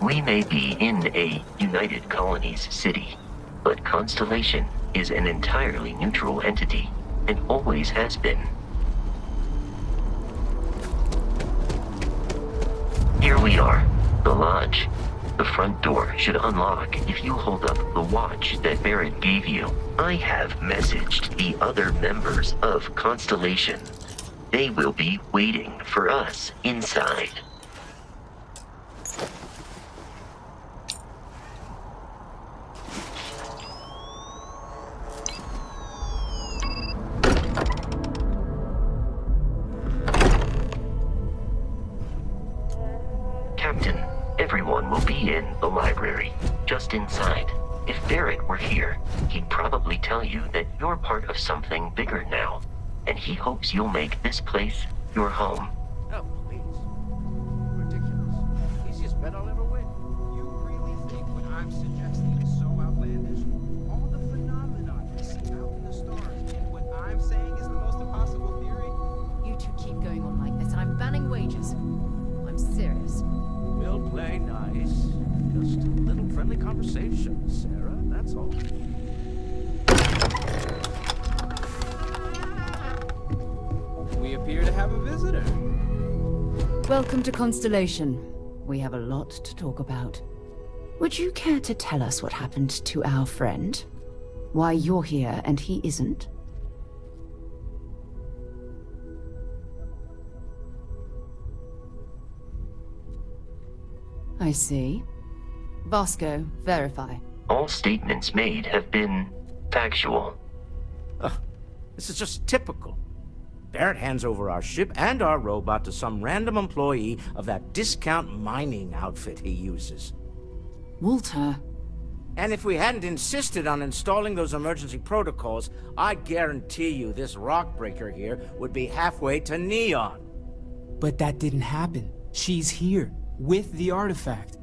We may be in a United Colonies city, but Constellation is an entirely neutral entity, and always has been. Here we are, the lodge. The front door should unlock if you hold up the watch that Barrett gave you. I have messaged the other members of Constellation. They will be waiting for us inside. Captain, everyone will be in the library, just inside. If Barrett were here, he'd probably tell you that you're part of something bigger now, and he hopes you'll make this place your home. Oh, please. Ridiculous. Easiest bet I'll ever win. You really think what I'm suggesting is so outlandish? All the phenomenon we see out in the stars, and what I'm saying is the most impossible theory? You two keep going on like this, and I'm banning wagers. I'm serious. We'll play nice. Just a little friendly conversation, Sarah, that's all. We appear to have a visitor. Welcome to Constellation. We have a lot to talk about. Would you care to tell us what happened to our friend? Why you're here and he isn't? I see. Vasco, verify. All statements made have been factual. This is just typical. Barrett hands over our ship and our robot to some random employee of that discount mining outfit he uses. Walter, And if we hadn't insisted on installing those emergency protocols, I guarantee you this rock breaker here would be halfway to Neon. But that didn't happen. She's here, with the artifact.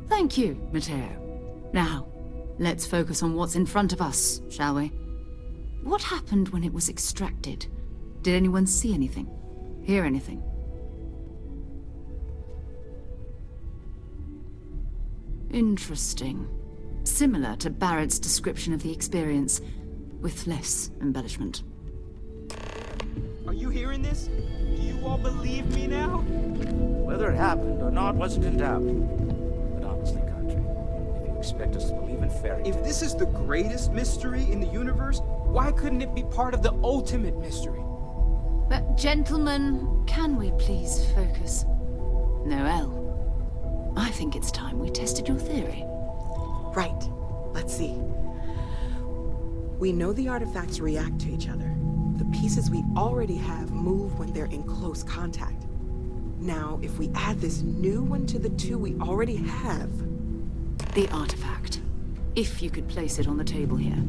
Thank you, Matteo. Now, let's focus on what's in front of us, shall we? What happened when it was extracted? Did anyone see anything? Hear anything? Interesting. Similar to Barrett's description of the experience, with less embellishment. Are you hearing this? Do you all believe me now? Whether it happened or not wasn't in doubt. But honestly, Country, if you expect us to believe in fairy tales... If this is the greatest mystery in the universe, why couldn't it be part of the ultimate mystery? But gentlemen, can we please focus? Noel, I think it's time we tested your theory. Right. Let's see. We know the artifacts react to each other. The pieces we already have move when they're in close contact. Now, if we add this new one to the two we already have... The artifact. If you could place it on the table here.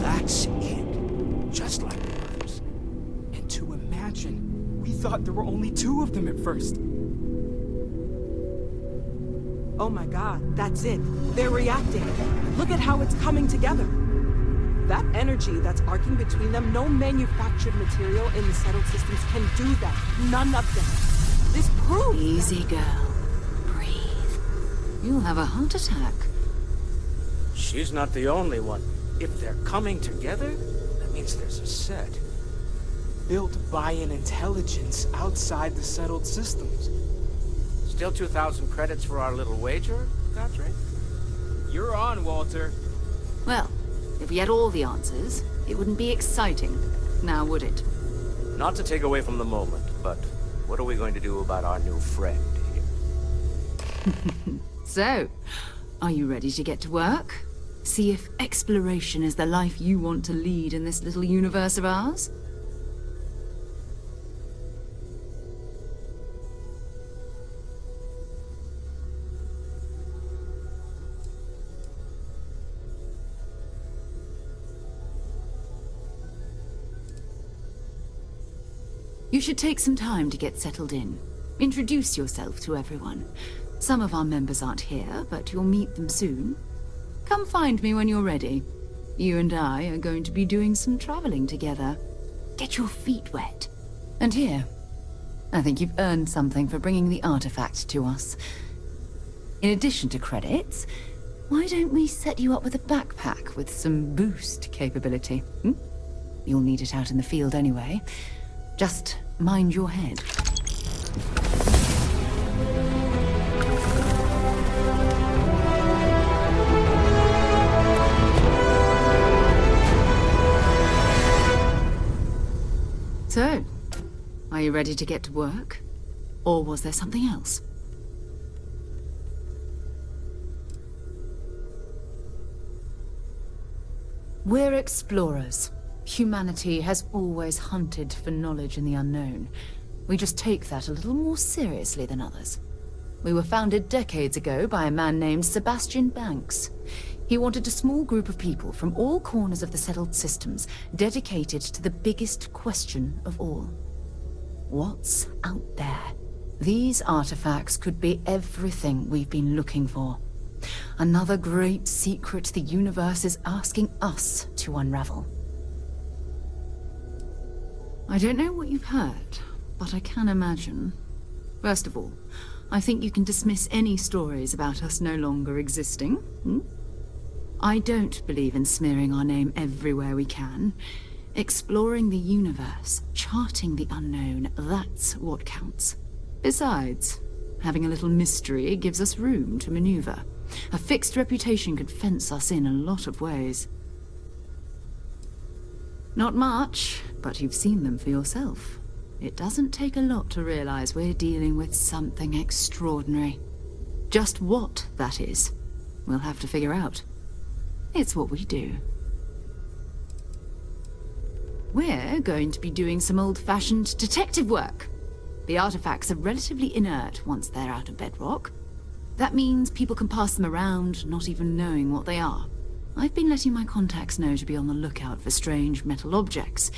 That's it. Just like the others. And to imagine, we thought there were only 2 of them at first. Oh my god, that's it. They're reacting. Look at how it's coming together. That energy that's arcing between them, no manufactured material in the settled systems can do that. None of them. This proves... Easy, girl. Breathe. You'll have a heart attack. She's not the only one. If they're coming together, that means there's a set. Built by an intelligence outside the settled systems. Still 2,000 credits for our little wager, Godfrey? You're on, Walter. Well, if we had all the answers, it wouldn't be exciting, now would it? Not to take away from the moment, but what are we going to do about our new friend here? So, are you ready to get to work? See if exploration is the life you want to lead in this little universe of ours? You should take some time to get settled in. Introduce yourself to everyone. Some of our members aren't here, but you'll meet them soon. Come find me when you're ready. You and I are going to be doing some traveling together. Get your feet wet. And here, I think you've earned something for bringing the artifact to us. In addition to credits, why don't we set you up with a backpack with some boost capability? You'll need it out in the field anyway. Just mind your head. So, are you ready to get to work? Or was there something else? We're explorers. Humanity has always hunted for knowledge in the unknown. We just take that a little more seriously than others. We were founded decades ago by a man named Sebastian Banks. He wanted a small group of people from all corners of the settled systems dedicated to the biggest question of all. What's out there? These artifacts could be everything we've been looking for. Another great secret the universe is asking us to unravel. I don't know what you've heard, but I can imagine. First of all, I think you can dismiss any stories about us no longer existing. I don't believe in smearing our name everywhere we can. Exploring the universe, charting the unknown, that's what counts. Besides, having a little mystery gives us room to maneuver. A fixed reputation could fence us in a lot of ways. Not much, but you've seen them for yourself. It doesn't take a lot to realize we're dealing with something extraordinary. Just what that is, we'll have to figure out. It's what we do. We're going to be doing some old-fashioned detective work. The artifacts are relatively inert once they're out of bedrock. That means people can pass them around, not even knowing what they are. I've been letting my contacts know to be on the lookout for strange metal objects.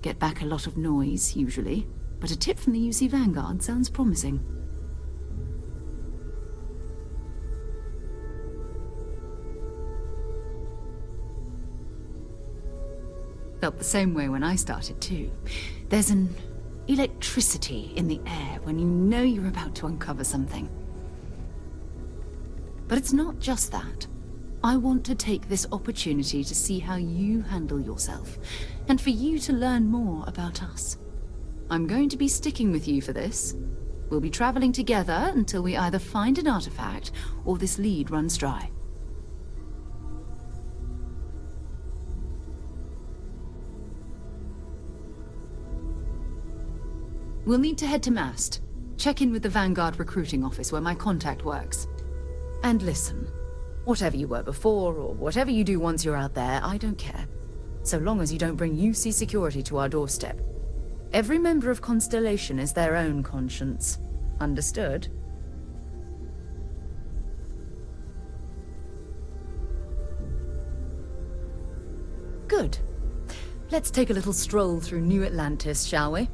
Get back a lot of noise, usually, but a tip from the UC Vanguard sounds promising. Felt the same way when I started too. There's an electricity in the air when you know you're about to uncover something. But it's not just that. I want to take this opportunity to see how you handle yourself, and for you to learn more about us. I'm going to be sticking with you for this. We'll be traveling together until we either find an artifact or this lead runs dry. We'll need to head to Mast. Check in with the Vanguard recruiting office where my contact works. And listen, whatever you were before, or whatever you do once you're out there, I don't care. So long as you don't bring UC security to our doorstep. Every member of Constellation is their own conscience. Understood? Good. Let's take a little stroll through New Atlantis, shall we?